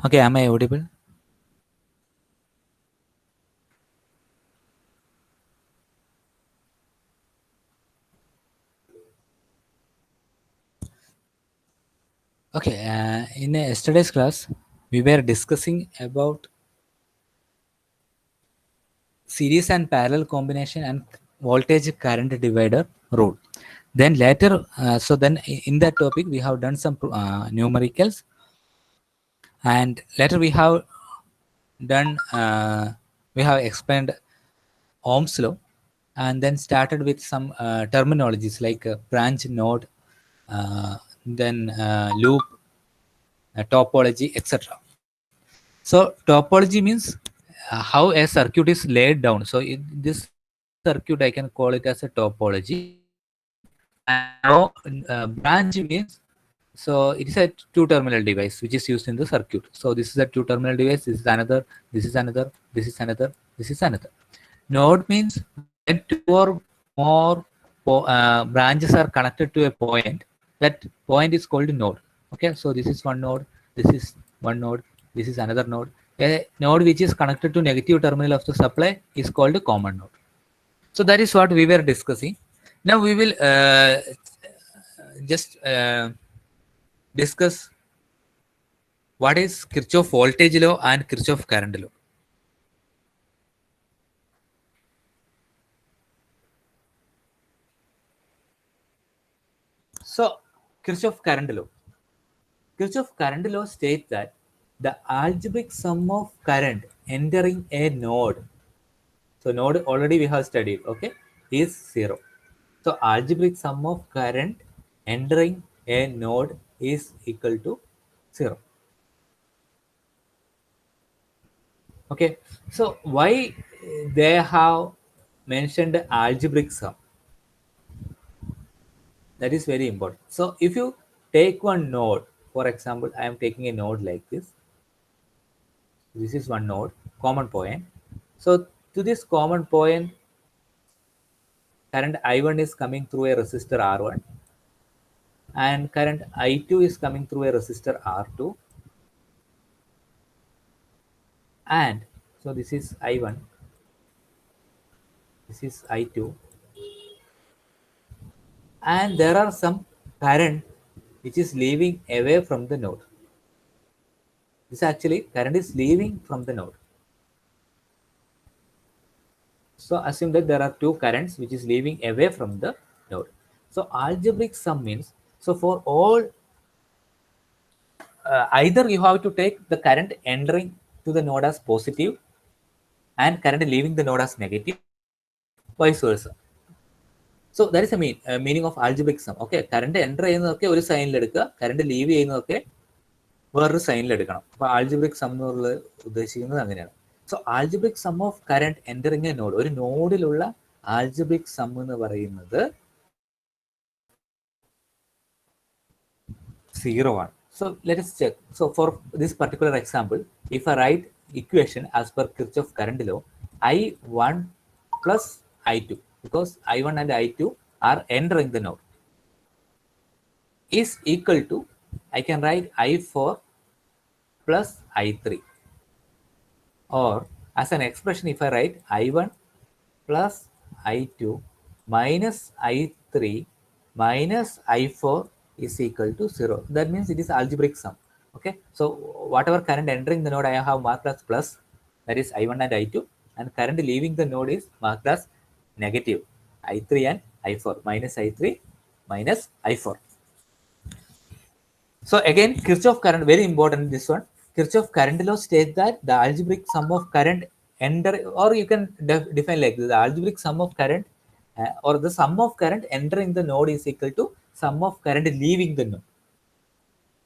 Okay, am I audible? Okay, in yesterday's class, we were discussing about series and parallel combination and voltage current divider rule. Then later, in that topic, we have done some numericals, and later we have explained Ohm's law, and then started with some terminologies like branch, node, loop, topology, etc. So topology means how a circuit is laid down. So in this circuit, I can call it as a topology. And branch means, so it is a two-terminal device which is used in the circuit. So this is a two-terminal device. This is another. This is another. This is another. This is another. Node means when two or more branches are connected to a point. That point is called node. Okay, so this is one node. This is one node. This is another node. A node which is connected to negative terminal of the supply is called a common node. So that is what we were discussing. Now we will just discuss what is Kirchhoff voltage law and Kirchhoff current law. So Kirchhoff current law. Kirchhoff current law states that the algebraic sum of current entering a node, so node already we have studied, okay, is zero. So algebraic sum of current entering a node is equal to zero. Okay, so why they have mentioned algebraic sum? That is very important. So if you take one node, for example, I am taking a node like this. This is one node, common point. So to this common point, current I1 is coming through a resistor R1, and current I2 is coming through a resistor R2. And so this is I1, this is I2, and there are some current which is leaving away from the node. This actually current is leaving from the node. So assume that there are two currents which is leaving away from the node. So algebraic sum means, so for all, either you have to take the current entering to the node as positive and current leaving the node as negative, vice versa. So that is the meaning of algebraic sum. Okay, current enter ചെയ്യുന്നതൊക്കെ ഒരു സൈനിൽ എടുക്കുക, current leave ചെയ്യുന്നതൊക്കെ വേറൊരു സൈനിൽ എടുക്കണം. അപ്പൊ algebraic some എന്നുള്ളത് ഉദ്ദേശിക്കുന്നത് അങ്ങനെയാണ്. So algebraic sum of current entering A node, ഒരു നോഡിലുള്ള ആൽജിബ്രിക് സം എന്ന് പറയുന്നത് 0 ആണ്. So let us check. So for this particular example, if I write equation as per Kirchhoff current law, I1 plus I2, because I1 and I2 are entering the node, is equal to, I can write I4 plus I3. Or as an expression, if I write I1 plus I2 minus I3 minus I4 is equal to 0. That means it is algebraic sum. Okay, so whatever current entering the node I have marked as plus, that is I1 and I2, and current leaving the node is marked as negative, I3 and I4, minus I3 minus I4. So again, Kirchhoff current, very important this one. Kirchhoff current law states that the algebraic sum of current enter, or you can define like this, the algebraic sum of current or the sum of current entering the node is equal to sum of current leaving the node.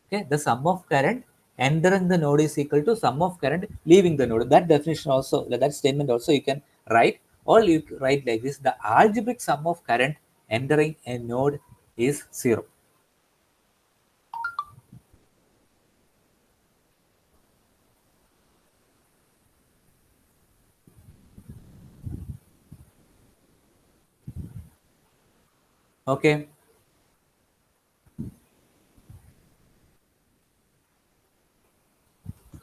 Okay, the sum of current entering the node is equal to sum of current leaving the node. That definition also, that statement also you can write, or you write like this: the algebraic sum of current entering a node is 0. Okay.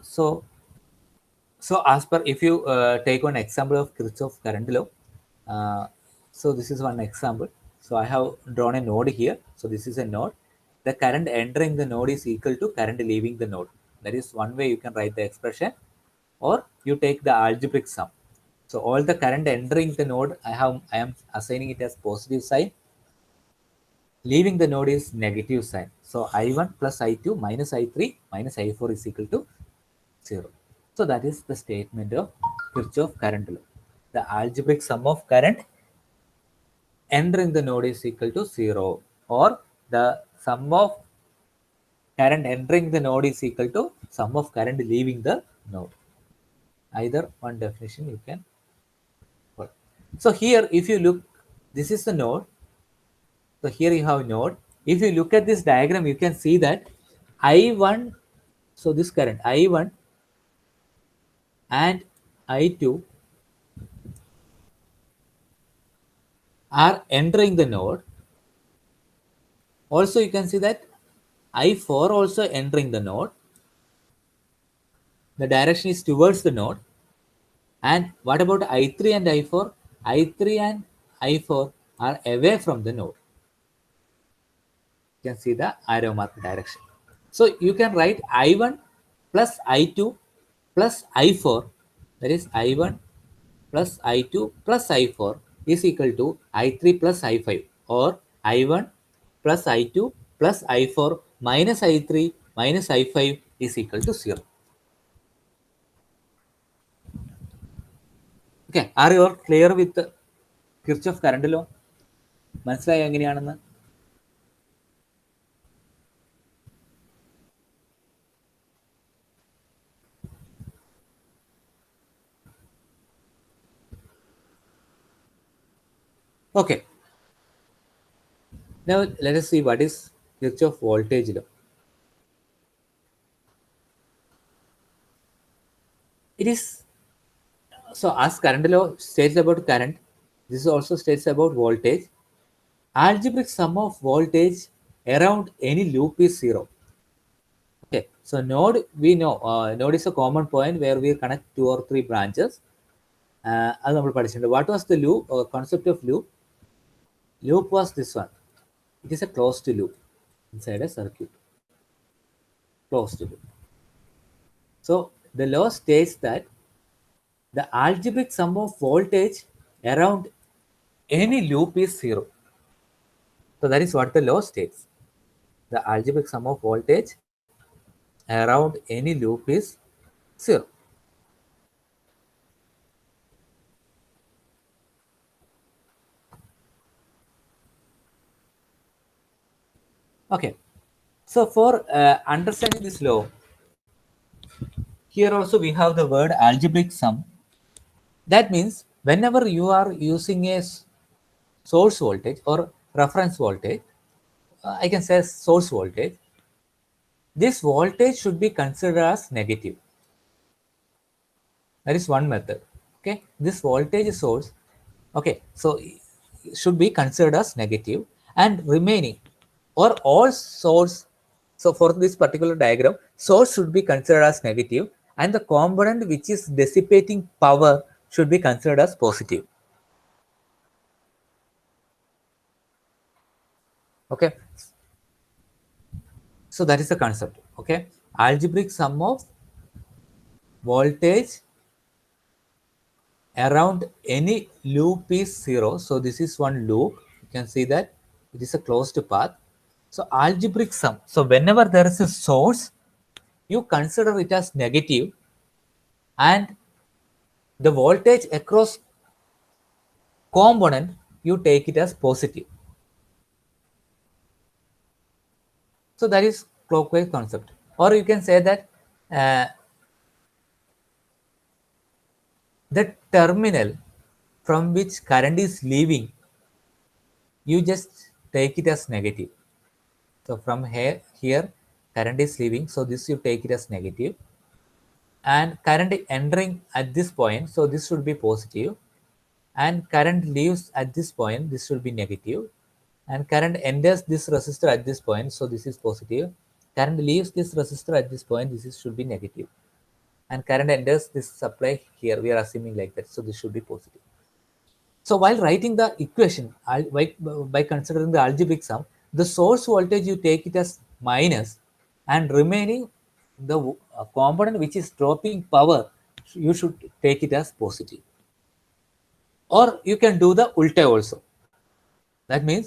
So as per, if you take one example of Kirchhoff current law, so this is one example. So I have drawn a node here. So this is a node. The current entering the node is equal to current leaving the node. That is one way you can write the expression, or you take the algebraic sum. So all the current entering the node, I am assigning it as positive sign. Leaving the node is negative sign. So I1 plus I2 minus I3 minus I4 is equal to 0. So that is the statement of Kirchhoff current law. The algebraic sum of current entering the node is equal to 0, or the sum of current entering the node is equal to sum of current leaving the node. Either one definition you can put. So here, if you look, this is the node. So here you have a node. If you look at this diagram, you can see that I1, so this current I1 and I2 are entering the node. Also, you can see that I4 also entering the node. The direction is towards the node. And what about I3 and I4? I3 and I4 are away from the node. You can see the arrow mark direction. So you can write I1 plus I2 plus I4, that is I1 plus I2 plus I4 is equal to I3 plus I5, or I1 plus I2 plus I4 minus I3 minus I5 is equal to 0. Okay, are you all clear with Kirchhoff current law? മനസ്സിലായോ എങ്ങനെയാണെന്ന്? Okay. Now let us see what is Kirchhoff voltage law. It is, so as current law states about current, this also states about voltage. Algebraic sum of voltage around any loop is 0. Okay, so node, we know node is a common point where we connect 2 or 3 branches. അത് നമ്മൾ പഠിച്ചിട്ടുണ്ട്. What was the loop, concept of loop? Loop was this one. It is a closed loop inside a circuit. Closed loop. So the law states that the algebraic sum of voltage around any loop is 0. So that is what the law states. The algebraic sum of voltage around any loop is 0. Okay, so for understanding this law, here also we have the word algebraic sum. That means whenever you are using a source voltage or reference voltage, I can say source voltage, this voltage should be considered as negative. That is one method. Okay, this voltage source, okay, so should be considered as negative, and remaining or all source, so for this particular diagram, source should be considered as negative, and the component which is dissipating power should be considered as positive. Okay, so that is the concept. Okay, algebraic sum of voltage around any loop is 0. So this is one loop. You can see that it is a closed path. So algebraic sum, so whenever there is a source, you consider it as negative, and the voltage across component, you take it as positive. So that is clockwise concept. Or you can say that the terminal from which current is leaving, you just take it as negative. So from here current is leaving, so this you take it as negative, and current entering at this point, so this should be positive, and current leaves at this point, this should be negative, and current enters this resistor at this point, so this is positive. Current leaves this resistor at this point, this is should be negative. and current enters this supply here. We are assuming like that. So this should be positive. So while writing the equation, by considering the algebraic sum, the source voltage you take it as minus, and remaining the component which is dropping power, you should take it as positive. Or you can do the ulte also. That means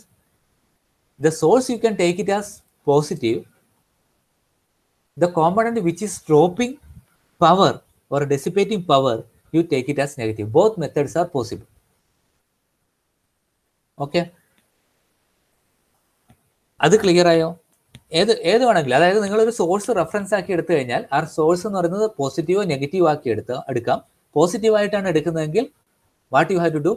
the source you can take it as positive, the component which is dropping power or dissipating power, you take it as negative. Both methods are possible. Okay, അത് clear ആയോ? ഏത് വേണമെങ്കിലും, അതായത് നിങ്ങളൊരു source reference ആക്കി എടുത്തു കഴിഞ്ഞാൽ ആ സോഴ്സ് എന്ന് പറയുന്നത് പോസിറ്റീവോ നെഗറ്റീവോ ആക്കി എടുക്കാം. പോസിറ്റീവായിട്ടാണ് എടുക്കുന്നതെങ്കിൽ what you have to do,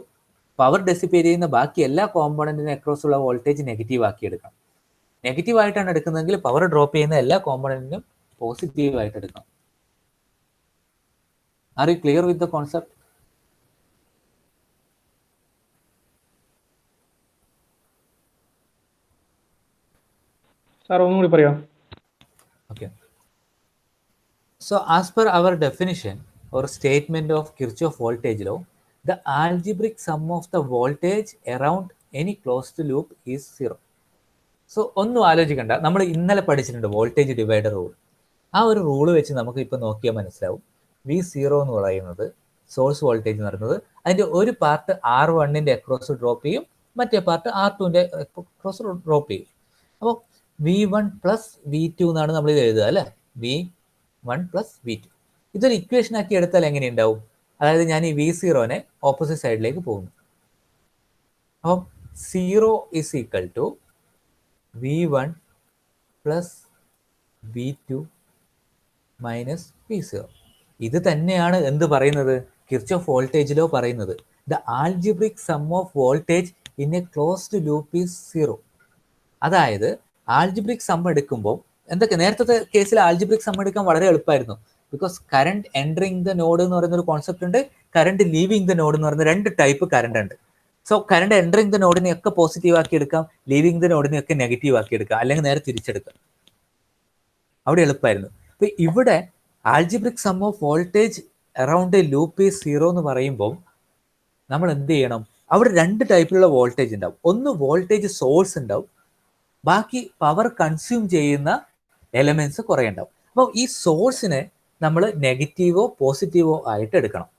power dissipate ചെയ്യുന്ന ബാക്കി എല്ലാ കോമ്പോണന്റിനും അക്രോസ് ഉള്ള വോൾട്ടേജ് നെഗറ്റീവ് ആക്കി എടുക്കാം. നെഗറ്റീവ് ആയിട്ടാണ് എടുക്കുന്നതെങ്കിൽ പവർ ഡ്രോപ്പ് ചെയ്യുന്ന എല്ലാ കോമ്പോണന്റിനും പോസിറ്റീവ് ആയിട്ട് എടുക്കാം. Are you clear with the concept? Sir ഒന്നുകൂടി പറയാം. Okay. So as per our definition or statement of Kirchhoff voltage law, the algebraic sum of the voltage around any closed loop is 0. So ഒന്നും ആലോചിക്കണ്ട, നമ്മൾ ഇന്നലെ പഠിച്ചിട്ടുണ്ട് voltage divider rule. ആ ഒരു rule വെച്ച് നമുക്ക് ഇപ്പോൾ നോക്കിയാൽ മനസ്സിലാവും. V0 എന്ന് പറയുന്നത് സോഴ്സ് വോൾട്ടേജ് എന്ന് പറയുന്നത് അതിൻ്റെ ഒരു പാർട്ട് R1ൻ്റെ അക്രോസ് ഡ്രോപ്പ് ചെയ്യും, മറ്റേ പാർട്ട് R2ൻ്റെ അക്രോസ് ഡ്രോപ്പ് ചെയ്യും. അപ്പോൾ V1 പ്ലസ് V2 എന്നാണ് നമ്മൾ ഇത് എഴുതുക അല്ലേ, V1 പ്ലസ് V2. ഇതൊരു ഇക്വേഷൻ ആക്കി എടുത്താൽ എങ്ങനെ ഉണ്ടാവും? അതായത് ഞാൻ ഈ V0നെ ഓപ്പോസിറ്റ് സൈഡിലേക്ക് പോകുന്നു. അപ്പം 0 is equal to V1 plus V2 minus V0. ഇത് തന്നെയാണ് എന്ത് പറയുന്നത്, കിർച്ചോഫ് വോൾട്ടേജ് ലോ പറയുന്നത്. The algebraic sum of voltage in a closed loop is 0. അതായത് ആൽജിബ്രിക് സം എടുക്കുമ്പോൾ എന്തൊക്കെ, നേരത്തെ കേസിൽ ആൽജിബ്രിക് സം എടുക്കാൻ വളരെ എളുപ്പമായിരുന്നു. Because current entering the node എന്ന് പറയുന്ന ഒരു കോൺസെപ്റ്റ് ഉണ്ട്, കറണ്ട് ലീവിങ് ദ നോഡ് എന്ന് പറയുന്ന രണ്ട് ടൈപ്പ് കറണ്ട് ഉണ്ട്. സോ കറണ്ട് എൻറ്ററിങ് ദ നോഡിനെ ഒക്കെ പോസിറ്റീവ് ആക്കി എടുക്കാം, ലീവിങ് ദ നോഡിനെ ഒക്കെ നെഗറ്റീവ് ആക്കി എടുക്കാം, അല്ലെങ്കിൽ നേരെ തിരിച്ചെടുക്കാം. അവിടെ എളുപ്പമായിരുന്നു. അപ്പൊ ഇവിടെ algebraic sum of voltage around A loop is 0 എന്ന് പറയുമ്പോൾ നമ്മൾ എന്ത് ചെയ്യണം, അവിടെ രണ്ട് ടൈപ്പിലുള്ള വോൾട്ടേജ് ഉണ്ടാവും. ഒന്ന് വോൾട്ടേജ് സോഴ്സ് ഉണ്ടാവും, ബാക്കി പവർ കൺസ്യൂം ചെയ്യുന്ന എലമെന്റ്സ് കുറേ ഉണ്ടാവും. അപ്പോൾ ഈ സോഴ്സിനെ നമ്മൾ നെഗറ്റീവോ പോസിറ്റീവോ ആയിട്ട് എടുക്കണം.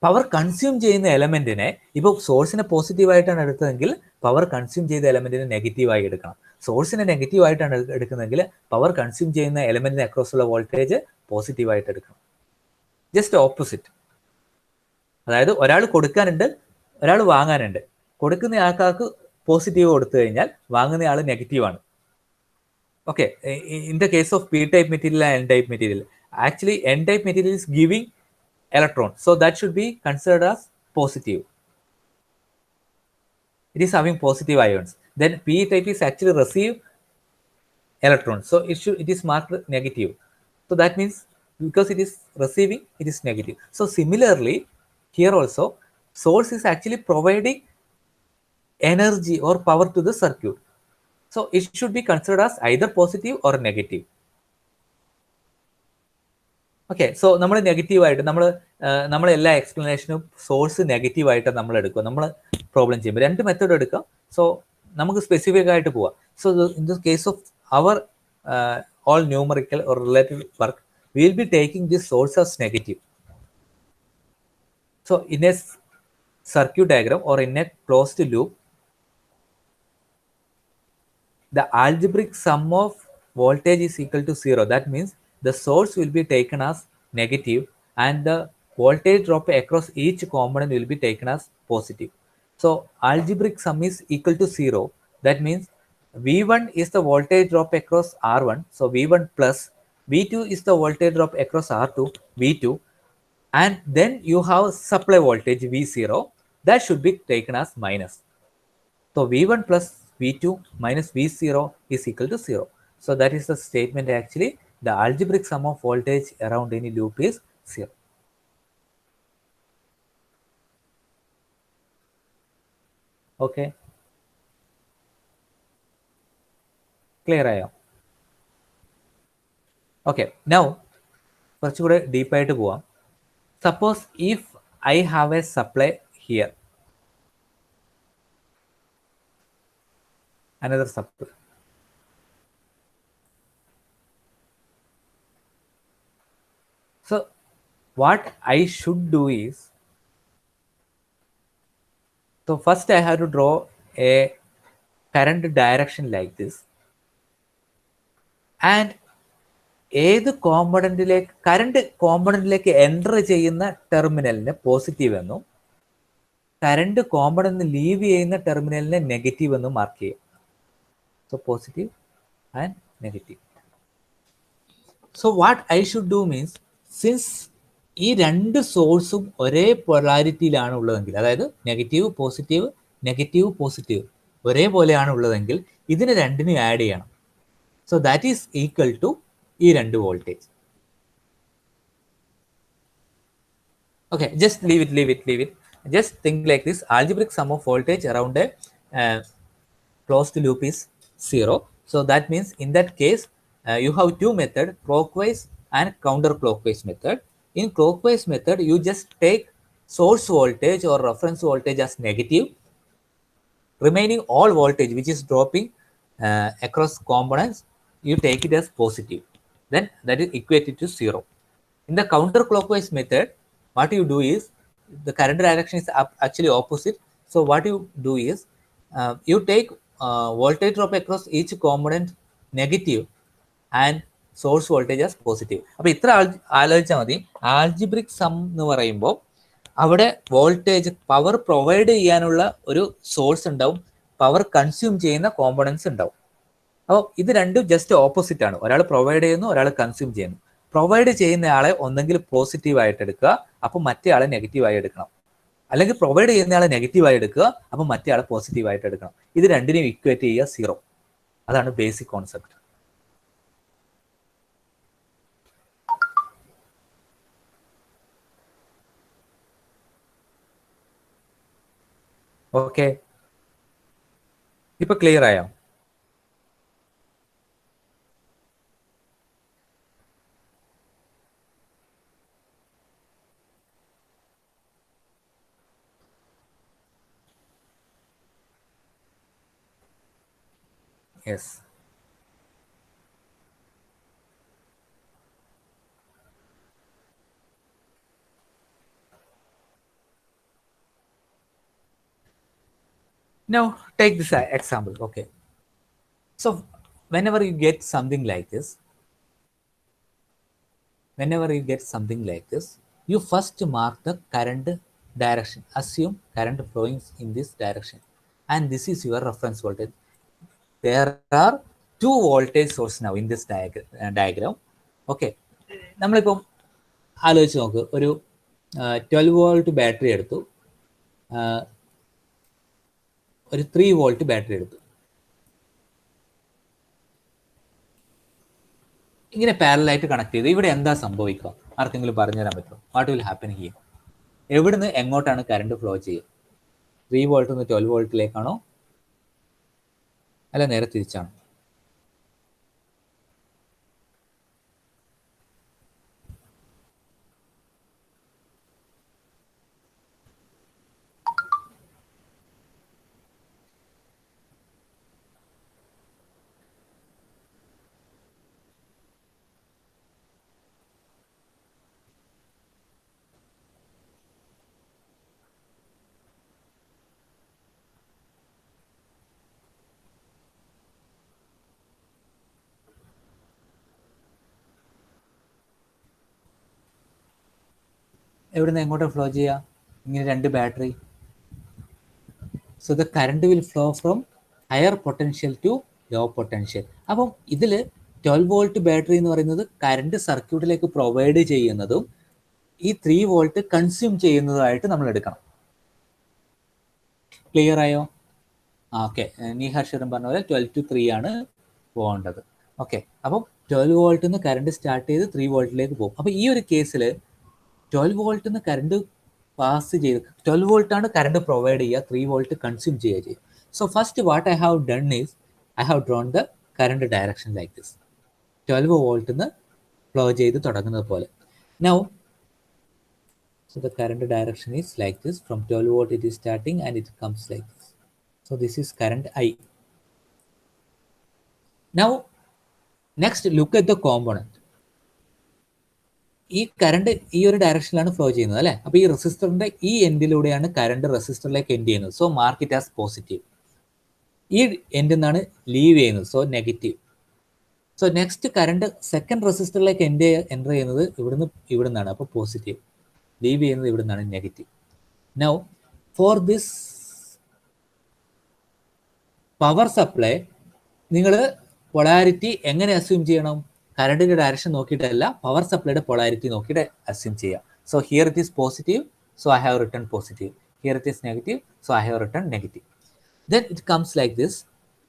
പവർ കൺസ്യൂം ചെയ്യുന്ന എലമെന്റിനെ, ഇപ്പോൾ സോഴ്സിനെ പോസിറ്റീവായിട്ടാണ് എടുത്തതെങ്കിൽ പവർ കൺസ്യൂം ചെയ്ത എലമെന്റിനെ നെഗറ്റീവായി എടുക്കണം. സോഴ്സിനെ നെഗറ്റീവായിട്ടാണ് എടുക്കുന്നതെങ്കിൽ പവർ കൺസ്യൂം ചെയ്യുന്ന എലമെന്റിന് അക്രോസ് ഉള്ള വോൾട്ടേജ് പോസിറ്റീവായിട്ട് എടുക്കണം. Just opposite. അതായത് ഒരാൾ കൊടുക്കാനുണ്ട്, ഒരാൾ വാങ്ങാനുണ്ട്. കൊടുക്കുന്ന ആൾക്കാർക്ക് പോസിറ്റീവ് കൊടുത്തു കഴിഞ്ഞാൽ വാങ്ങുന്ന ആൾ നെഗറ്റീവാണ്. Okay, in the case of P type material and N type material, actually N type material is giving electron, so that should be considered as positive. It is having positive ions. Then p type is actually receive electron, so it is marked negative. So that means because it is receiving, it is negative. So similarly here also source is actually providing energy or power to the circuit, so it should be considered as either positive or negative. Okay, so നമ്മൾ നെഗറ്റീവായിട്ട് നമ്മൾ എല്ലാ എക്സ്പ്ലനേഷനും source നെഗറ്റീവായിട്ട് നമ്മൾ എടുക്കും. നമ്മൾ problem ചെയ്യുമ്പോൾ രണ്ട് മെത്തേഡ് എടുക്കാം. സോ നമുക്ക് സ്പെസിഫിക് ആയിട്ട് പോവാം. So in the case of our all numerical or relative work, we will be taking this source as negative. So in a circuit diagram or in a closed loop, the algebraic sum of voltage is equal to 0. That means the source will be taken as negative and the voltage drop across each component will be taken as positive. So algebraic sum is equal to 0. That means V1 is the voltage drop across R1, so V1 plus V2 is the voltage drop across R2, V2, and then you have supply voltage V0, that should be taken as minus. So V1 plus V2 minus V0 is equal to 0. So that is the statement. Actually the algebraic sum of voltage around any loop is 0. Okay, clear? Okay, now കുറച്ചുകൂടെ ഡീപ്പായിട്ട് പോവാം. Suppose if I have A supply here, another supply. So what I should do is, so first I have to draw a current direction like this, and ഏത് കോമ്പണന്റിലേക്ക് current കോമ്പണന്റിലേക്ക് enter ചെയ്യുന്ന ടെർമിനലിനെ positive എന്നും current component leave ചെയ്യുന്ന ടെർമിനലിനെ negative എന്നും mark ചെയ്യാം. So positive and negative. So what I should do means, since ഈ രണ്ട് സോഴ്സും ഒരേ പൊളാരിറ്റിയിലാണ് ഉള്ളതെങ്കിൽ, അതായത് നെഗറ്റീവ് പോസിറ്റീവ് ഒരേപോലെയാണ് ഉള്ളതെങ്കിൽ ഇതിനെ രണ്ടിനും ആഡ് ചെയ്യണം. So that is equal to ഈ രണ്ട് voltage. Okay, just leave it. Just think like this: algebraic sum of voltage around a closed loop is 0. So that means in that case you have two methods, clockwise and counterclockwise method. In clockwise method, you just take source voltage or reference voltage as negative, remaining all voltage which is dropping across components, you take it as positive. Then that is equated to 0. In the counterclockwise method, what you do is, the current direction is actually opposite. So what you do is, you take voltage drop across each component negative and source voltage as positive. അപ്പോൾ ഇത്ര ആലോചിച്ചാൽ മതി. Algebraic some എന്ന് പറയുമ്പോൾ അവിടെ voltage power provide ചെയ്യാനുള്ള ഒരു source ഉണ്ടാവും, പവർ കൺസ്യൂം ചെയ്യുന്ന കോമ്പണൻസ് ഉണ്ടാവും. അപ്പോൾ ഇത് രണ്ടും ജസ്റ്റ് ഓപ്പോസിറ്റ് ആണ്. ഒരാൾ പ്രൊവൈഡ് ചെയ്യുന്നു, ഒരാൾ കൺസ്യൂം ചെയ്യുന്നു. പ്രൊവൈഡ് ചെയ്യുന്ന ആളെ ഒന്നെങ്കിൽ പോസിറ്റീവായിട്ട് എടുക്കുക, അപ്പോൾ മറ്റേ ആളെ നെഗറ്റീവായി എടുക്കണം. അല്ലെങ്കിൽ പ്രൊവൈഡ് ചെയ്യുന്ന ആളെ നെഗറ്റീവായി എടുക്കുക, അപ്പോൾ മറ്റേ ആളെ പോസിറ്റീവായിട്ട് എടുക്കണം. ഇത് രണ്ടിനെയും ഇക്വേറ്റ് ചെയ്യുക 0. അതാണ് ബേസിക് കോൺസെപ്റ്റ്. ഓക്കെ, ഇപ്പൊ ക്ലിയർ ആയോ? Yes. Now take this example. Okay. So whenever you get something like this, you first mark the current direction. Assume current flowing in this direction, and this is your reference voltage. There are two voltage sources now in this diagram. Okay, നമ്മളിപ്പം ആലോചിച്ച് നോക്ക്, ഒരു 12 volt battery എടുത്തു, ഒരു 3 volt battery എടുത്തു. ഇങ്ങനെ പാരലായിട്ട് connect ചെയ്ത് ഇവിടെ എന്താ സംഭവിക്കുക? ആർക്കെങ്കിലും പറഞ്ഞു തരാൻ പറ്റുമോ? What will happen here? എവിടുന്ന് എങ്ങോട്ടാണ് കറണ്ട് ഫ്ലോ ചെയ്യുക? 3 വോൾട്ട് നിന്ന് 12 വോൾട്ടിലേക്കാണോ, അല്ല നേരെ തിരിച്ചാണോ? എവിടുന്ന് എങ്ങോട്ട് ഫ്ലോ ചെയ്യുക? ഇങ്ങനെ രണ്ട് battery. So the current will flow from higher potential to low potential. അപ്പം ഇതിൽ 12 വോൾട്ട് ബാറ്ററി എന്ന് പറയുന്നത് കറണ്ട് സർക്യൂട്ടിലേക്ക് പ്രൊവൈഡ് ചെയ്യുന്നതും ഈ 3 വോൾട്ട് കൺസ്യൂം ചെയ്യുന്നതുമായിട്ട് നമ്മൾ എടുക്കണം. ക്ലിയർ ആയോ? ഓക്കെ, നീഹർഷറും പറഞ്ഞ പോലെ 12 to 3 ആണ് പോകേണ്ടത്. ഓക്കെ, അപ്പം 12 വോൾട്ടിൽ നിന്ന് കറണ്ട് സ്റ്റാർട്ട് ചെയ്ത് 3 വോൾട്ടിലേക്ക് പോകും. അപ്പം ഈ ഒരു കേസിൽ 12 വോൾട്ടിൽ നിന്ന് കറണ്ട് പാസ് ചെയ്ത് 12 വോൾട്ടാണ് കറണ്ട് പ്രൊവൈഡ് ചെയ്യുക, 3 വോൾട്ട് കൺസ്യൂം ചെയ്യുക ചെയ്യും. So first what I have done is, I have drone the current direction like this. 12 വോൾട്ടിൽ നിന്ന് ഫ്ലോ ചെയ്ത് തുടങ്ങുന്നത് പോലെ. Now, so the current direction is like this. From 12 volt it is starting and it comes like this. So this is current I. Now, next look at the component. ഈ current ഈ ഒരു ഡയറക്ഷനിലാണ് flow ചെയ്യുന്നത് അല്ലേ. അപ്പോൾ ഈ റെസിസ്റ്ററിന്റെ ഈ എൻഡിലൂടെയാണ് കറണ്ട് റെസിസ്റ്ററിലേക്ക് എൻഡ് ചെയ്യുന്നത്. So mark it as positive. ഈ എൻഡിൽ നിന്നാണ് ലീവ് ചെയ്യുന്നത്, so negative. So next current second റെസിസ്റ്ററിലേക്ക് എൻ്റർ ചെയ്യുന്നത് ഇവിടെ നിന്നാണ്, അപ്പോൾ പോസിറ്റീവ്. ലീവ് ചെയ്യുന്നത് ഇവിടെ നിന്നാണ്, negative. Now for this power supply നിങ്ങൾ പൊളാരിറ്റി എങ്ങനെ അസ്യൂം ചെയ്യണം? കറണ്ടിന്റെ ഡയറക്ഷൻ നോക്കിയിട്ടല്ല, പവർ സപ്ലൈയുടെ പൊളാരിറ്റി നോക്കിയിട്ട് അസ്യൂം ചെയ്യാം. So here it is positive, so I have written positive. Here it is negative, so I have written negative. Then it comes like this,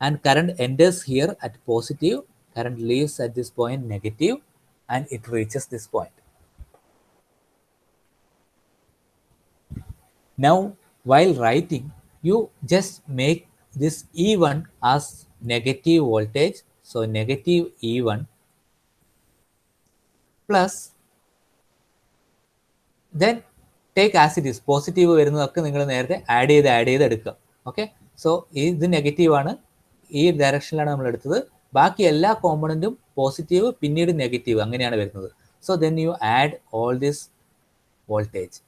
and current enters here at positive, current leaves at this point negative, and it reaches this point. Now, while writing, you just make this E1 as negative voltage, so negative E1 plus, then take as it is. Positive വരുന്നതൊക്കെ നിങ്ങൾ നേരത്തെ add ചെയ്ത് എടുക്കുക. Okay, so ഇത് negative ആണ്, ഈ ഡയറക്ഷനിലാണ് നമ്മൾ എടുത്തത്. ബാക്കി എല്ലാ കോമ്പണൻറ്റും പോസിറ്റീവ് പിന്നീട് നെഗറ്റീവ് അങ്ങനെയാണ് വരുന്നത്. So then you add all this voltage.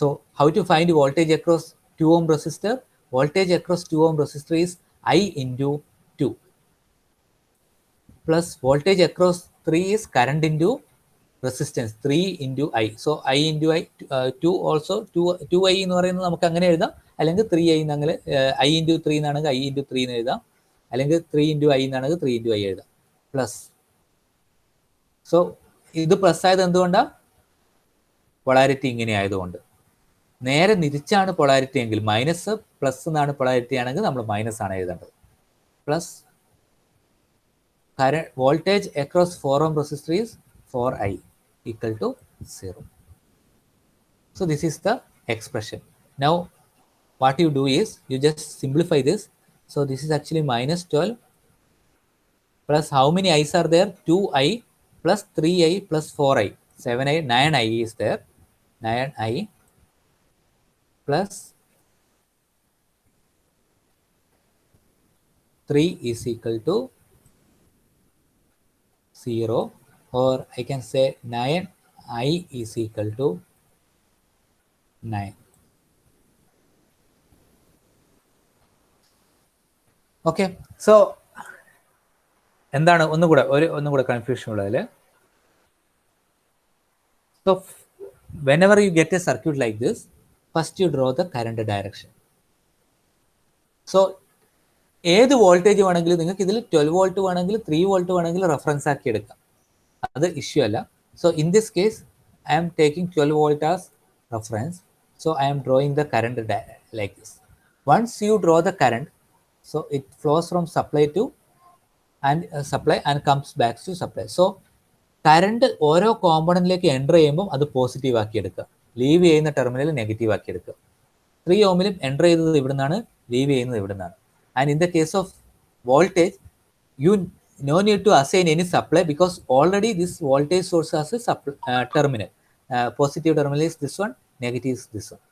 So how to find voltage across 2 ohm resistor? Voltage across 2 ohm resistor is I into 2 plus voltage across 3 is current into resistance 3 into I. So I into I 2 also 2I എന്ന് പറയുന്നത് നമുക്ക് അങ്ങനെ എഴുതാം, അല്ലെങ്കിൽ 3I എന്നങ്ങനെ I into 3 എന്നാണെങ്കിൽ I into 3 എന്ന് എഴുതാം, അല്ലെങ്കിൽ 3 into I എന്നാണെങ്കിൽ 3 into I എഴുതാം. പ്ലസ്, സോ ഇത് പ്ലസ് ആയത് എന്തുകൊണ്ടാണ്? പൊളാരിറ്റി ഇങ്ങനെ ആയതുകൊണ്ട്. നേരെ തിരിച്ചാണ് പൊളാരിറ്റി എങ്കിൽ, മൈനസ് പ്ലസ് എന്നാണ് പൊളാരിറ്റി ആണെങ്കിൽ നമ്മൾ മൈനസ് ആണ് എഴുതേണ്ടത്. Plus current voltage across 4 ohm resistor is 4I equal to 0. So this is the expression. Now what you do is you just simplify this. So this is actually minus 12 plus how many i's are there? 2I plus 3I plus 4I. 7I, 9I is there. 9I plus 3 is equal to 0, or I can say 9I is equal to 9. Okay, so എന്താണ് ഒന്നുകൂടെ confusion ഉള്ളതിൽ? So whenever you get a circuit like this, first you draw the current direction. So ഏത് voltage വേണമെങ്കിലും നിങ്ങൾക്ക് ഇതിൽ 12 volt വേണമെങ്കിൽ 3 volt വേണമെങ്കിൽ reference ആക്കി എടുക്കാം, അത് ഇഷ്യൂ അല്ല. So in this case I am taking 12 volt as reference. So I am drawing the current like this. Once you draw the current, so it flows from supply to supply and comes back to supply. So current ഓരോ കോമ്പണന്റിലേക്ക് enter ചെയ്യുമ്പോൾ അത് positive ആക്കി എടുക്കുക, leave ചെയ്യുന്ന terminal negative ആക്കി എടുക്കുക. 3 ഓമിലും enter ചെയ്തത് ഇവിടെ നിന്നാണ്, ലീവ് ചെയ്യുന്നത് ഇവിടെ നിന്നാണ്. And in the case of voltage, you no need to assign any supply because already this voltage source has a terminal. Positive terminal is this one, negative is this one.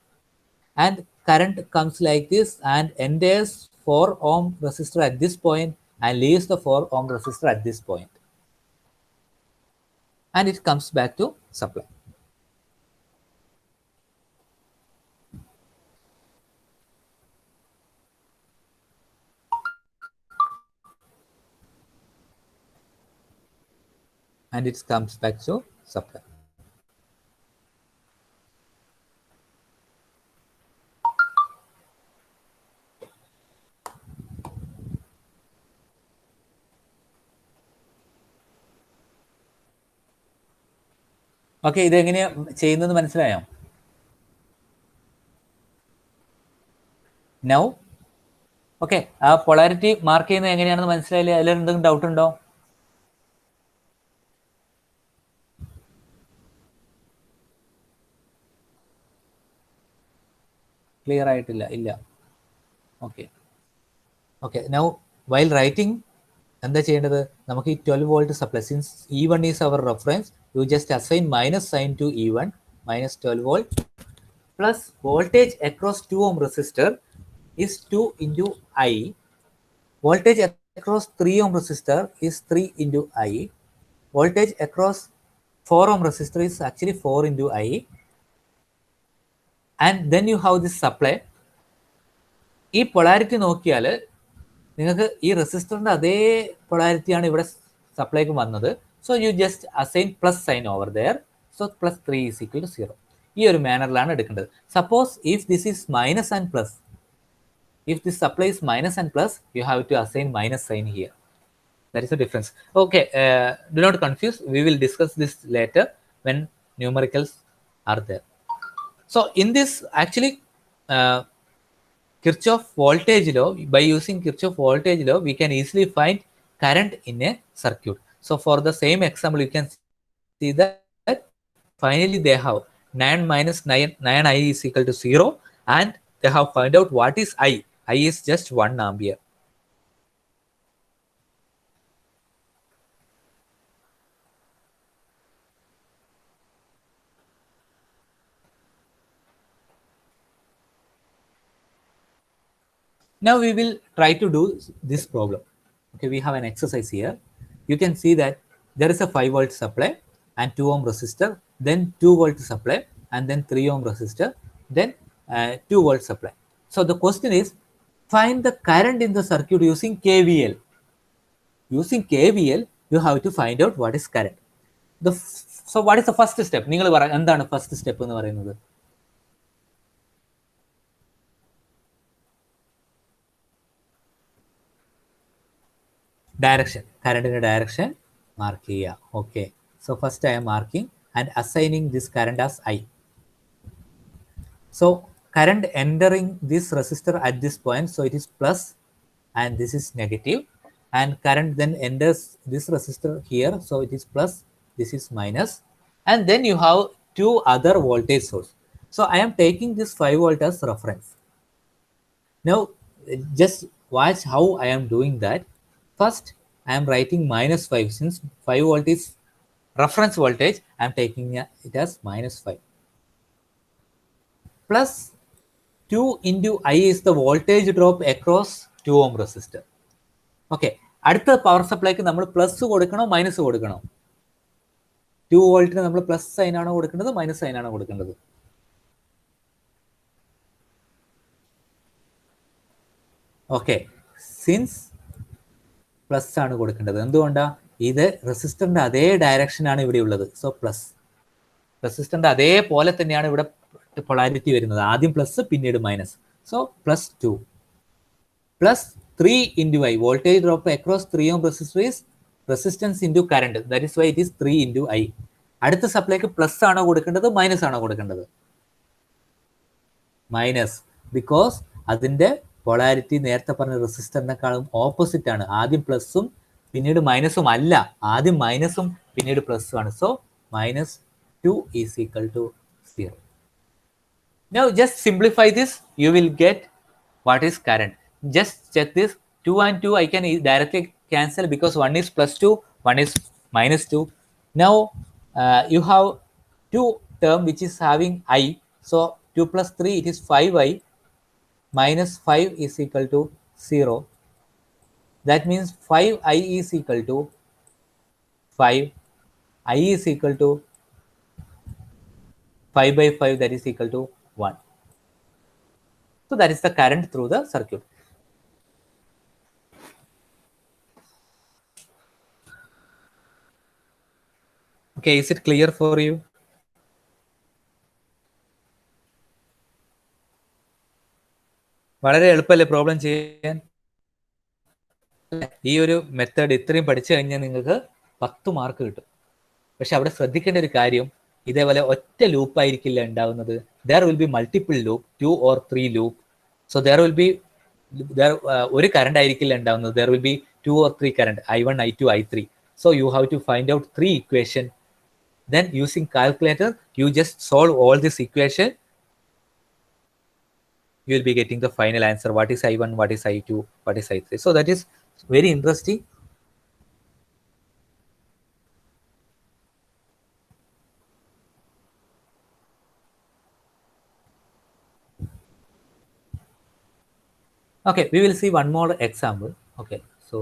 And current comes like this and enters 4 ohm resistor at this point and leaves the 4 ohm resistor at this point. And it comes back to supply. And it comes back to supply. Okay, ഇതെങ്ങനെയാ ചെയ്യുന്നത് മനസ്സിലായോ? Now okay, ആ polarity mark ചെയ്യുന്നത് എങ്ങനെയാണെന്ന് മനസ്സിലായില്ലേ? അതിൽ എന്തെങ്കിലും doubt ഉണ്ടോ? ക്ലിയർ ആയിട്ടില്ല? ഇല്ല. Okay okay, now while writing എന്താ ചെയ്യേണ്ടത്? നമുക്ക് ഈ 12 volt supply, since E1 is our reference, you just assign minus sign to E1 minus 12 volt plus voltage across 2 ohm resistor is 2 into I. Voltage across 3 ohm resistor is 3 into I. Voltage across 4 ohm resistor is actually 4 into I. And then you have this supply. ഈ polarity നോക്കിയാൽ നിങ്ങൾക്ക് ഈ റെസിസ്റ്ററിന്റെ അതേ പൊളാരിറ്റിയാണ് ഇവിടെ സപ്ലൈക്ക് വന്നത്. So you just assign plus sign over there. So plus 3 is equal to 0. ഈ ഒരു മാനറിലാണ് എടുക്കേണ്ടത്. Suppose if this is minus and plus, if this supply is minus and plus, you have to assign minus sign here. That is the difference. Okay, do not confuse. We will discuss this later when numericals are there. So in this, actually, Kirchhoff voltage law, by using Kirchhoff voltage law, we can easily find current in a circuit. So for the same example, you can see that finally they have 9 minus 9I is equal to 0, and they have found out what is I. I is just 1 ampere. Now we will try to do this problem. Okay, we have an exercise here. You can see that there is a 5 volt supply and 2 ohm resistor, then 2 volt supply, and then 3 ohm resistor, then 2 volt supply. So the question is, find the current in the circuit using KVL. Using KVL, you have to find out what is current. So what is the first step? നിങ്ങൾ പറ, എന്താണ് first step എന്ന് പറയുന്നത്? Direction, current in a direction, mark here. Okay, so first I am marking and assigning this current as I. So current entering this resistor at this point, so it is plus and this is negative, and current then enters this resistor here, so it is plus, this is minus, and then you have two other voltage source. So I am taking this 5 volt as reference. Now just watch how I am doing that. First I am writing minus 5, since 5 volt is reference voltage, I am taking it as minus 5. Plus 2 into I is the voltage drop across 2 ohm resistor. Okay, അടുത്ത power സപ്ലൈക്ക് നമ്മൾ plus കൊടുക്കണോ minus കൊടുക്കണോ? 2 വോൾട്ടിന് നമ്മൾ plus sine ആണോ കൊടുക്കേണ്ടത്, minus sign ആണോ കൊടുക്കേണ്ടത്? ഓക്കെ, സിൻസ് പ്ലസ് ആണ് കൊടുക്കേണ്ടത്. എന്തുകൊണ്ടാ? ഇത് റെസിസ്റ്ററിന്റെ അതേ ഡയറക്ഷൻ ആണ് ഇവിടെ ഉള്ളത്. സോ പ്ലസ്, റെസിസ്റ്ററിന്റെ അതേപോലെ തന്നെയാണ് ഇവിടെ പൊളാരിറ്റി വരുന്നത്. ആദ്യം പ്ലസ് പിന്നീട് minus. So plus 2 plus 3 into I. Voltage drop across 3 ohm resistor is resistance into current. That is why it is 3 into I. അടുത്ത സപ്ലൈക്ക് പ്ലസ് ആണോ കൊടുക്കേണ്ടത്, മൈനസ് ആണോ കൊടുക്കേണ്ടത്? മൈനസ്, ബിക്കോസ് അതിന്റെ പൊളാരിറ്റി നേരത്തെ പറഞ്ഞ റെസിസ്റ്ററിനെക്കാളും ഓപ്പോസിറ്റ് ആണ്. ആദ്യം പ്ലസും പിന്നീട് മൈനസും അല്ല, ആദ്യം മൈനസും പിന്നീട് പ്ലസും ആണ്. So minus 2 is equal to 0. Now just simplify this, you will get what is current. Just check this, 2 and 2 I can directly cancel because one is plus 2, one is minus 2. Now you have two term which is having I, so 2 plus 3 it is 5I, minus 5 is equal to 0. That means 5I is equal to 5, I is equal to 5 by 5, that is equal to 1. So that is the current through the circuit. Okay, is it clear for you? വളരെ എളുപ്പമല്ലേ problem ചെയ്യാൻ? ഈ ഒരു method ഇത്രയും പഠിച്ചു കഴിഞ്ഞാൽ നിങ്ങൾക്ക് 10 mark കിട്ടും. പക്ഷെ അവിടെ ശ്രദ്ധിക്കേണ്ട ഒരു കാര്യം, ഇതേപോലെ ഒറ്റ ലൂപ്പ് ആയിരിക്കില്ല ഉണ്ടാവുന്നത്. there will be multiple loop, 2 or 3 loop. So there will be ഒരു കറണ്ട് ആയിരിക്കില്ല ഉണ്ടാവുന്നത്. there will be 2 or 3 current, I1, I2, I3. So you have to find out 3 equation. Then using calculator, you just solve all this equation. You will be getting the final answer. What is I1, what is I2, what is I3. So that is very interesting. Okay, we will see one more example. Okay, so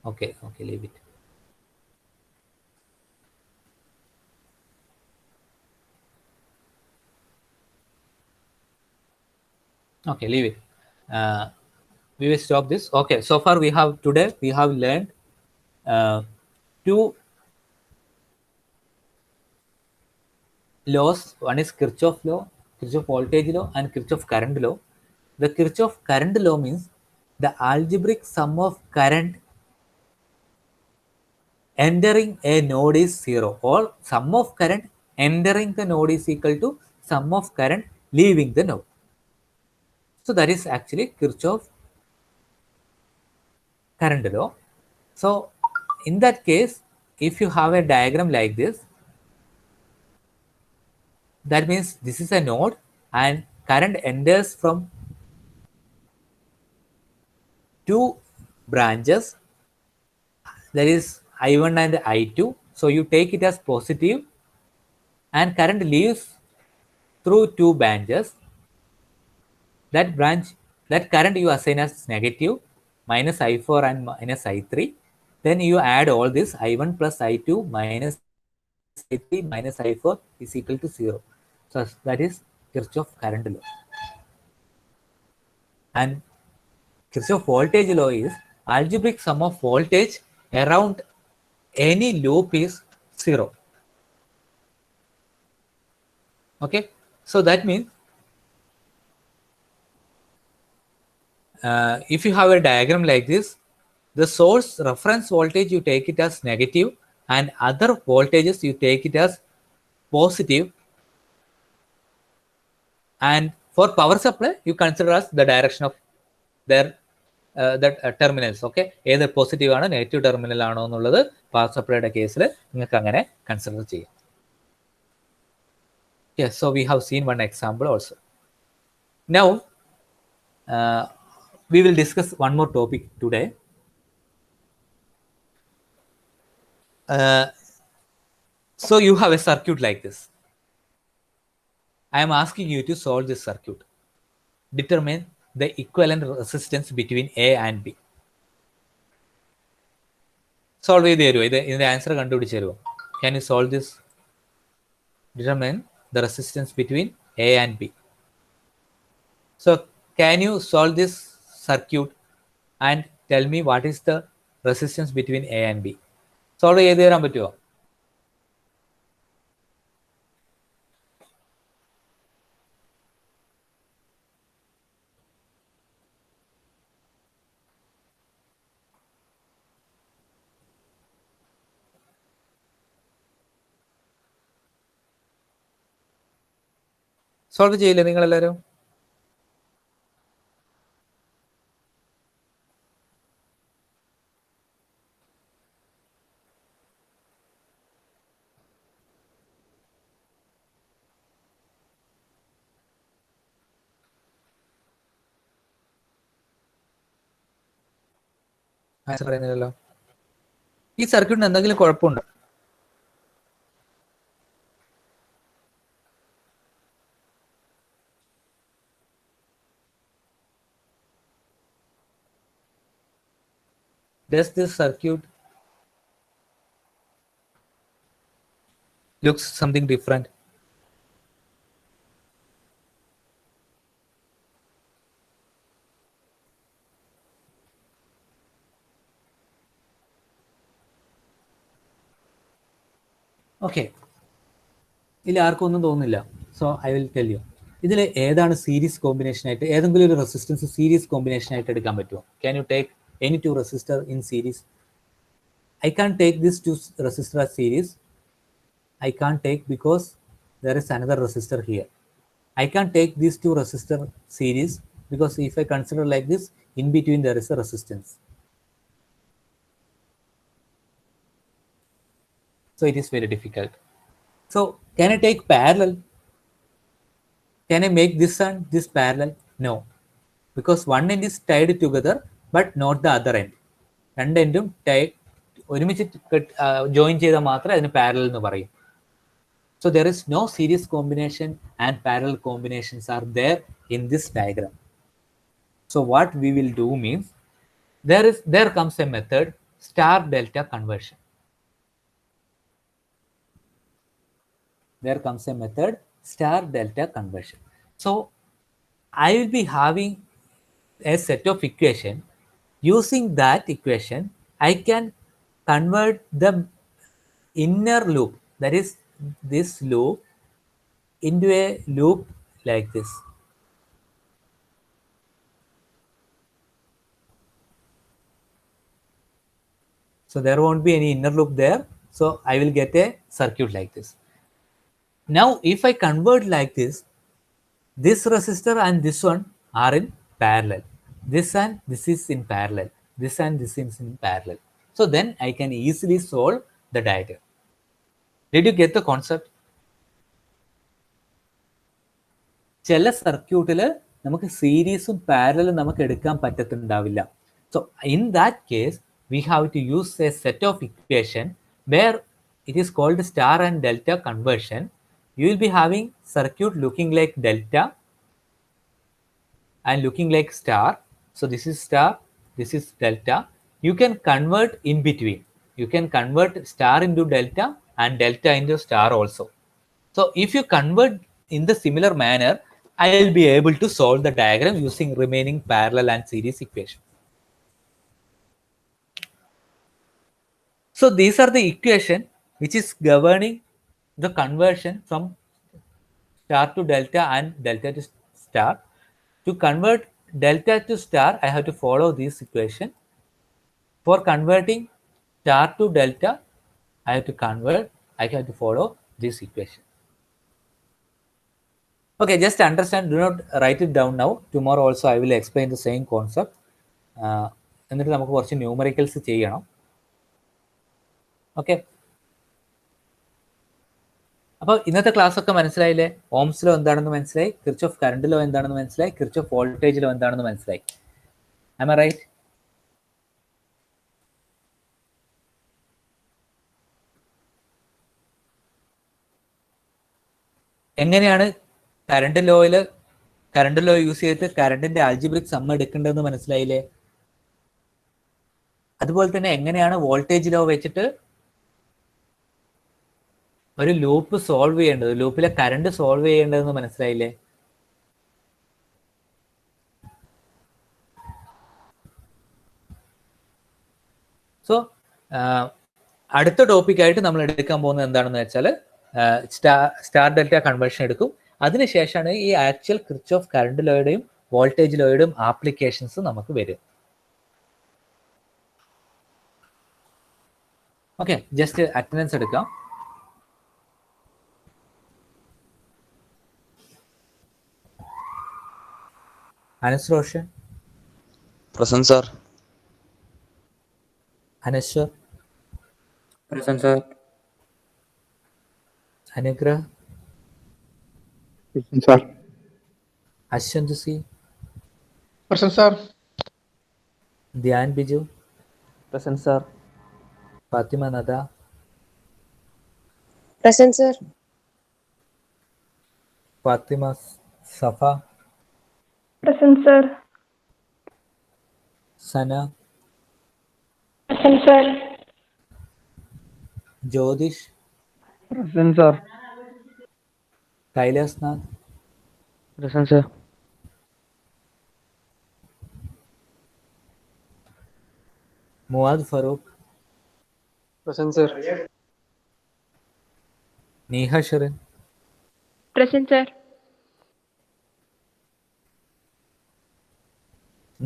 okay, leave it. Okay, leave it. We will stop this. Okay, so far we have learned two laws. One is Kirchhoff law, Kirchhoff voltage law, and Kirchhoff current law. The Kirchhoff current law means the algebraic sum of current entering a node is zero, or sum of current entering the node is equal to sum of current leaving the node. So that is actually Kirchhoff current law. So in that case, if you have a diagram like this, that means this is a node and current enters from two branches, that is I1 and I2. So you take it as positive, and current leaves through two branches. That current you assign as negative, minus I4 and minus I3. Then you add all this, I1 plus I2 minus I3 minus I4 is equal to 0. So that is Kirchhoff current law. And Kirchhoff voltage law is algebraic sum of voltage around any loop is 0. Okay, so that means if you have a diagram like this, the source reference voltage you take it as negative, and other voltages you take it as positive, and for power supply you consider as the direction of their terminals. Okay, either positive ആണോ negative terminal ആണോ എന്നുള്ളത് power സപ്ലൈയുടെ കേസിൽ നിങ്ങൾക്ക് അങ്ങനെ consider ചെയ്യാം. Yes, so we have seen one example also. Now we will discuss one more topic today. So you have a circuit like this. I am asking you to solve this circuit. Determine the equivalent resistance between A and B. Solve ചെയ്ത് തരുമോ? ഇതിന്റെ answer കണ്ടുപിടിച്ച് തരുമോ? Can you solve this? Determine the resistance between A and B. So can you solve this circuit and tell me what is the resistance between A and B? Solve ചെയ്ത് തരാൻ പറ്റുമോ? Solve ചെയ്യില്ലേ നിങ്ങളെല്ലാവരും? Answer പറയുന്നില്ലല്ലോ. ഈ സർക്യൂട്ടിന് എന്തെങ്കിലും കുഴപ്പമുണ്ടോ? Does this circuit looks something different? Okay, ഇതിൽ ആർക്കും ഒന്നും തോന്നുന്നില്ല. So I will tell you. ഇതിൽ ഏതാണ് സീരീസ് കോമ്പിനേഷൻ ആയിട്ട്, ഏതെങ്കിലും ഒരു റെസിസ്റ്റൻസ് സീരീസ് കോമ്പിനേഷൻ ആയിട്ട് എടുക്കാൻ പറ്റുമോ? Can you take any two resistor in series? I can't take this two resistor as series. I can't take because there is another resistor here. I can't take these two resistor series because if I consider like this, in between there is a resistance. So it is very difficult. So can I take parallel? Can I make this and this parallel? No, because one end is tied together but not the other end. രണ്ട് എൻഡും ഒരുമിച്ച് join ചെയ്താൽ മാത്രമേ അതിന് parallel എന്ന് പറയും. So there is no series combination and parallel combinations are there in this diagram. So what we will do means there comes a method star delta conversion. There comes a method star delta conversion. So I will be having a set of equation. Using that equation, I can convert the inner loop, that is this loop, into a loop like this. So there won't be any inner loop there. So I will get a circuit like this. Now if I convert like this, this resistor and this one are in parallel. This and this is in parallel. This and this is in parallel. So then I can easily solve the diagram. Did you get the concept? ചില സർക്യൂട്ടിൽ നമുക്ക് സീരീസും പാരലലും നമുക്ക് എടുക്കാൻ പറ്റത്തുണ്ടാവില്ല. So in that case, we have to use a set of equation where it is called star and delta conversion. You will be having circuit looking like delta and looking like star. So this is star, this is delta. You can convert in between. You can convert star into delta and delta into star also. So if you convert in the similar manner, I will be able to solve the diagram using remaining parallel and series equation. So these are the equation which is governing the conversion from star to delta and delta to star. To convert delta to star, I have to follow this equation. For converting star to delta, I have to follow this equation. Okay, just understand, do not write it down now. Tomorrow also I will explain the same concept. എന്നിട്ട് നമുക്ക് കുറച്ച് numericals ചെയ്യണം. Okay, അപ്പോൾ ഇന്നത്തെ class ഒക്കെ മനസ്സിലായില്ലേ? Ohm's law എന്താണെന്ന് മനസ്സിലായി, കിർച്ചോഫ് കറണ്ട് ലോ എന്താണെന്ന് മനസ്സിലായി, കിർച്ചോഫ് വോൾട്ടേജ് ലോ എന്താണെന്ന് മനസ്സിലായി. Am I right? എങ്ങനെയാണ് കറണ്ട് ലോ യൂസ് ചെയ്തിട്ട് കറണ്ടിന്റെ ആൽജിബ്രിക് സം എടുക്കേണ്ടതെന്ന് മനസ്സിലായില്ലേ? അതുപോലെ തന്നെ എങ്ങനെയാണ് വോൾട്ടേജ് ലോ വെച്ചിട്ട് ഒരു ലൂപ്പ് സോൾവ് ചെയ്യേണ്ടത്, ലൂപ്പിലെ കറണ്ട് സോൾവ് ചെയ്യേണ്ടതെന്ന് മനസ്സിലായില്ലേ? സോ അടുത്ത ടോപ്പിക്കായിട്ട് നമ്മൾ എടുക്കാൻ പോകുന്നത് എന്താണെന്ന് വെച്ചാൽ സ്റ്റാർ ഡെൽറ്റ കൺവേർഷൻ എടുക്കും. അതിനുശേഷമാണ് ഈ ആക്ച്വൽ കിർച്ചോഫ് കറണ്ട് ലോയുടെയും വോൾട്ടേജ് ലോയുടെയും ആപ്ലിക്കേഷൻസ് നമുക്ക് വരും. ഓക്കെ, ജസ്റ്റ് അറ്റൻഡൻസ് എടുക്കാം. Anas Roshan. Present sir. Anaswar. Present sir. Anugrah. Present sir. Ashwanth C. Present sir. Dhyan Biju. Present sir. Fathima Nada. Present sir. Fathima Safa. Present sir. Sana. Present sir. Jyothish. Present sir. Kailasnath. Present sir. Muad Farooq. Present sir. Neeha Sherin. Present sir.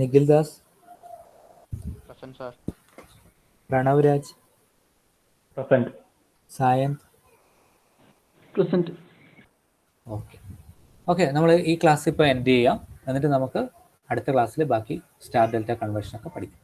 Nikhil Das. Present sir. Pranav Raj. Present. Sayanth. Present. Okay, നമ്മൾ ഈ class ഇപ്പോൾ end ചെയ്യാം. എന്നിട്ട് നമുക്ക് അടുത്ത ക്ലാസ്സിൽ ബാക്കി star delta conversion ഒക്കെ പഠിക്കാം.